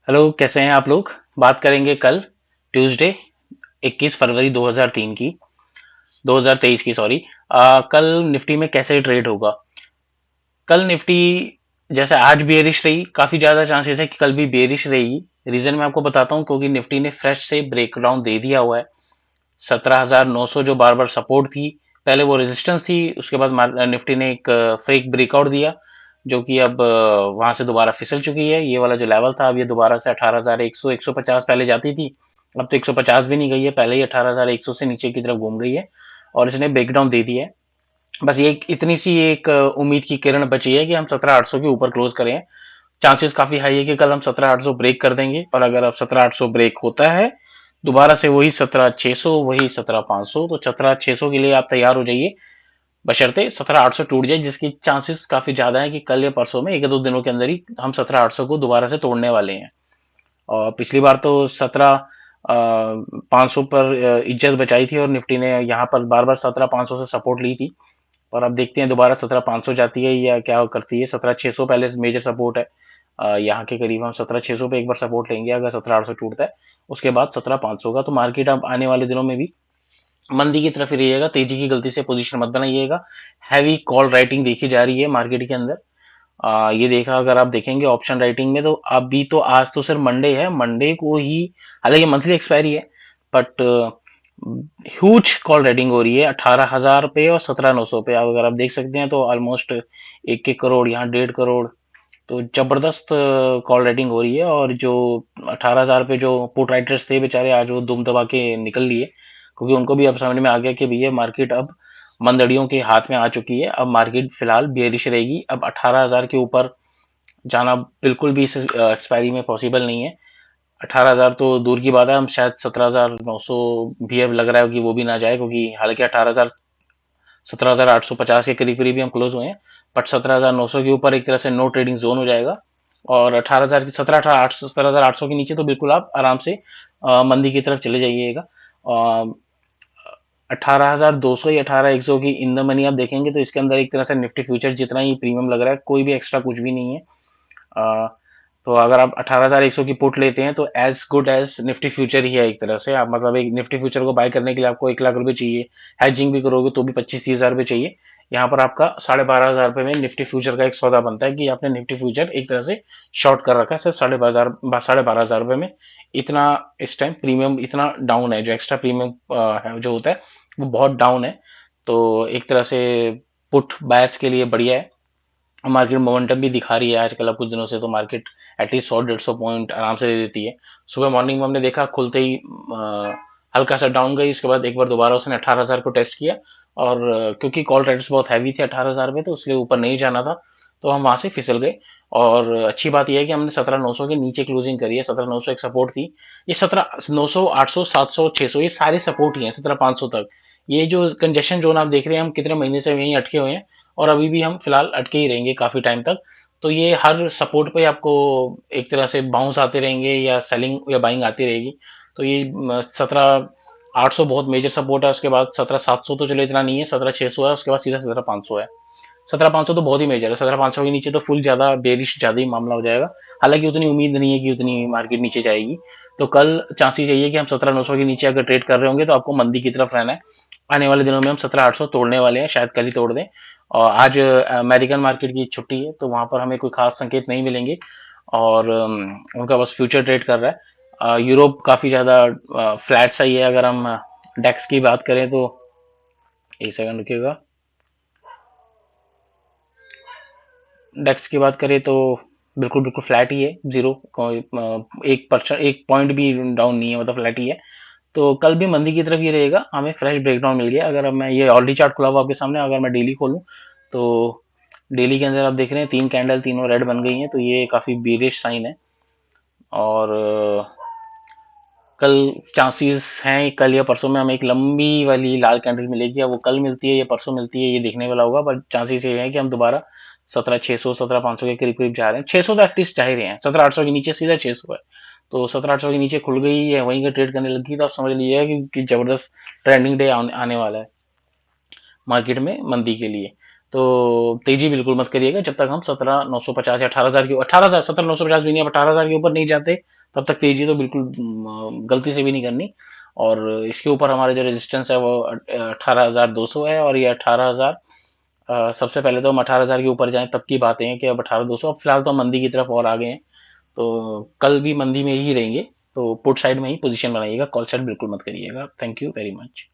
Hello, कैसे हैं आप लोग। बात करेंगे कल ट्यूसडे 21 फरवरी 2003 की 2023 की सॉरी। कल निफ्टी में कैसे ट्रेड होगा। कल निफ्टी जैसे आज बेयरिश रही, काफी ज्यादा चांसेस है कि कल भी बेयरिश रहेगी। रीजन मैं आपको बताता हूँ, क्योंकि निफ्टी ने फ्रेश से ब्रेकडाउन दे दिया हुआ है। 17,900 जो बार बार सपोर्ट थी, पहले वो रेजिस्टेंस थी, उसके बाद निफ्टी ने एक फेक ब्रेकआउट दिया, जो कि अब वहां से दोबारा फिसल चुकी है। ये वाला जो लेवल था, अब ये दोबारा से 18,100 150 पहले जाती थी, अब तो 150 भी नहीं गई है, पहले ही 18,100 से नीचे की तरफ घूम गई है और इसने ब्रेकडाउन दे दिया है। बस ये इतनी सी एक उम्मीद की किरण बची है कि हम 17,800 के ऊपर क्लोज करें। चांसेस काफी हाई है कि कल हम 17,800 ब्रेक कर देंगे, और अगर अब 17,800 ब्रेक होता है, दोबारा से वही 17,600, वही 17,500, तो 17,600 के लिए आप तैयार हो जाइए। बशर्ते 17,800 टूट जाए, जिसकी चांसेस काफी ज्यादा है कि कल या परसों में, एक या दो दिनों के अंदर ही हम 17,800 को दोबारा से तोड़ने वाले हैं। और पिछली बार तो 17,500 पर इज्जत बचाई थी, और निफ्टी ने यहाँ पर बार बार 17,500 से सपोर्ट ली थी। और अब देखते हैं दोबारा 17,500 जाती है या क्या करती है। 17,600 पहले मेजर सपोर्ट है, यहाँ के करीब हम 17,600 पे एक बार सपोर्ट लेंगे। अगर 17,800 टूटता है, उसके बाद 17,500 का। तो मार्केट अब आने वाले दिनों में भी मंदी की तरफ ही रहिएगा, तेजी की गलती से पोजीशन मत बनाइएगा। हैवी कॉल राइटिंग देखी जा रही है मार्केट के अंदर। ये देखा, अगर आप देखेंगे ऑप्शन राइटिंग में, तो अभी तो आज तो सिर्फ मंडे है, मंडे को ही, हालांकि मंथली एक्सपायरी है, बट ह्यूज कॉल राइटिंग हो रही है 18,000 पे और 17,900 पे। आप अगर आप देख सकते हैं तो ऑलमोस्ट 1-1 करोड़, यहाँ 1.5 करोड़। तो जबरदस्त कॉल राइटिंग हो रही है। और जो 18,000 पे जो पुट राइटर्स थे बेचारे, आज वो दुम दबा के निकल लिए, क्योंकि उनको भी अब समझ में आ गया कि भैया मार्केट अब मंदड़ियों के हाथ में आ चुकी है। अब मार्केट फिलहाल बेयरिश रहेगी, अब 18,000 के ऊपर जाना बिल्कुल भी इस एक्सपायरी में पॉसिबल नहीं है। 18,000 तो दूर की बात है, हम शायद 17,900 भी अब लग रहा है कि वो भी ना जाए, क्योंकि हालांकि 18,000 17,850 के करीब करीब भी हम क्लोज हुए हैं। बट 17,900 के ऊपर एक तरह से नो ट्रेडिंग जोन हो जाएगा। और 18,000 की 17,800 के नीचे तो बिल्कुल आप आराम से मंदी की तरफ चले जाइएगा। 18,200 या 18,100 की इन द मनी आप देखेंगे, तो इसके अंदर एक तरह से निफ्टी फ्यूचर जितना ही प्रीमियम लग रहा है, कोई भी एक्स्ट्रा कुछ भी नहीं है। अ, तो अगर आप 18,100 की पुट लेते हैं, तो as good as Nifty future ही है एक तरह से। आप मतलब एक निफ्टी फ्यूचर को बाय करने के लिए आपको 1 लाख रुपए चाहिए, हैजिंग भी करोगे तो भी 25-30 हजार रुपए चाहिए। यहाँ पर आपका 12,500 रुपए में निफ्टी फ्यूचर का एक सौदा बनता है, कि आपने निफ्टी फ्यूचर एक तरह से शॉर्ट कर रखा है सिर्फ 12,500 रुपए में। इतना इस टाइम प्रीमियम इतना डाउन है, जो एक्स्ट्रा प्रीमियम है जो होता है, वो बहुत डाउन है। तो एक तरह से पुट बायर्स के लिए बढ़िया है। मार्केट मोमेंटम भी दिखा रही है आजकल, अब कुछ दिनों से तो मार्केट एटलीस्ट 100-150 पॉइंट आराम से दे देती है। सुबह मॉर्निंग में हमने देखा, खुलते ही हल्का सा डाउन गई, उसके बाद एक बार दोबारा उसने 18,000 को टेस्ट किया। और क्योंकि कॉल राइटर्स बहुत हैवी थे 18,000 में, तो उसके ऊपर नहीं जाना था, तो हम वहां से फिसल गए। और अच्छी बात यह है कि हमने 17,900 के नीचे क्लोजिंग करी है। 17,900 एक सपोर्ट थी, ये 17,900, 800, 700, 600 ये सारे सपोर्ट ही हैं 17,500 तक। ये जो कंजेशन जोन आप देख रहे हैं, हम कितने महीने से यहीं अटके हुए हैं, और अभी भी हम फिलहाल अटके ही रहेंगे काफी टाइम तक। तो ये हर सपोर्ट पे आपको एक तरह से बाउंस आते रहेंगे, या सेलिंग या बाइंग आती रहेगी। तो ये 17,800 बहुत मेजर सपोर्ट है, उसके बाद 17,700 तो चलो इतना नहीं है, 17,600 है, उसके बाद सीधा 17,500 है। 17,500 तो बहुत ही मेजर है, 17,500 के नीचे तो फुल ज्यादा बेरिश ज्यादा ही मामला हो जाएगा। हालांकि उतनी उम्मीद नहीं है कि उतनी मार्केट नीचे जाएगी। तो कल चांसेस यही है कि हम 17,900 के नीचे अगर ट्रेड कर रहे होंगे, तो आपको मंदी की तरफ रहना है। आने वाले दिनों में हम 17,800 तोड़ने वाले हैं, शायद कल ही तोड़ दें। और आज अमेरिकन मार्केट की छुट्टी है, तो वहां पर हमें कोई खास संकेत नहीं मिलेंगे। और उनका बस फ्यूचर ट्रेड कर रहा है। यूरोप काफी ज्यादा फ्लैट सा ही है। अगर हम डेक्स की बात करें तो, एक सेकंड रुकिएगा, डेक्स की बात करें तो बिल्कुल बिल्कुल फ्लैट ही है, जीरो, कोई 1%, 1 पॉइंट भी डाउन नहीं है, मतलब फ्लैट ही है। तो कल भी मंदी की तरफ ही रहेगा, हमें फ्रेश ब्रेकडाउन मिल गया। अगर अब मैं ये ऑलरेडी चार्ट खुला हुआ आपके सामने, अगर मैं डेली खोलूं, तो डेली के अंदर आप देख रहे हैं 3 कैंडल तीनों रेड बन गई हैं, तो ये काफी बेरिश साइन है। और कल चांसेस हैं कल या परसों में हमें एक लंबी वाली लाल कैंडल मिलेगी। अब वो कल मिलती है या परसों मिलती है, ये देखने वाला होगा। बट चांसेस ये है कि हम दोबारा 17,600, 17,500 के करीब करीब जा रहे हैं। 600 तो एटलीस्ट जा ही रहे हैं, 17,800 के नीचे सीधा 600 है। तो 17,800 के नीचे खुल गई है, वहीं का ट्रेड करने लगी, तो आप समझ लीजिएगा कि जबरदस्त ट्रेंडिंग डे आने वाला है मार्केट में मंदी के लिए। तो तेजी बिल्कुल मत करिएगा जब तक हम 17,950 या 18,000 की 18,000 17,950 भी नहीं, अब 18,000 के ऊपर नहीं जाते तब तक तेजी तो बिल्कुल गलती से भी नहीं करनी। और इसके ऊपर हमारे जो रेजिस्टेंस है वो 18,200 है, और ये 18,000, सबसे पहले तो हम 18,000 के ऊपर जाएं तब की बातें हैं कि अब 18,200, अब फिलहाल तो हम मंदी की तरफ और आ गए हैं, तो कल भी मंदी में ही रहेंगे। तो पुट साइड में ही पोजीशन बनाइएगा, कॉल साइड बिल्कुल मत करिएगा। Thank you very much.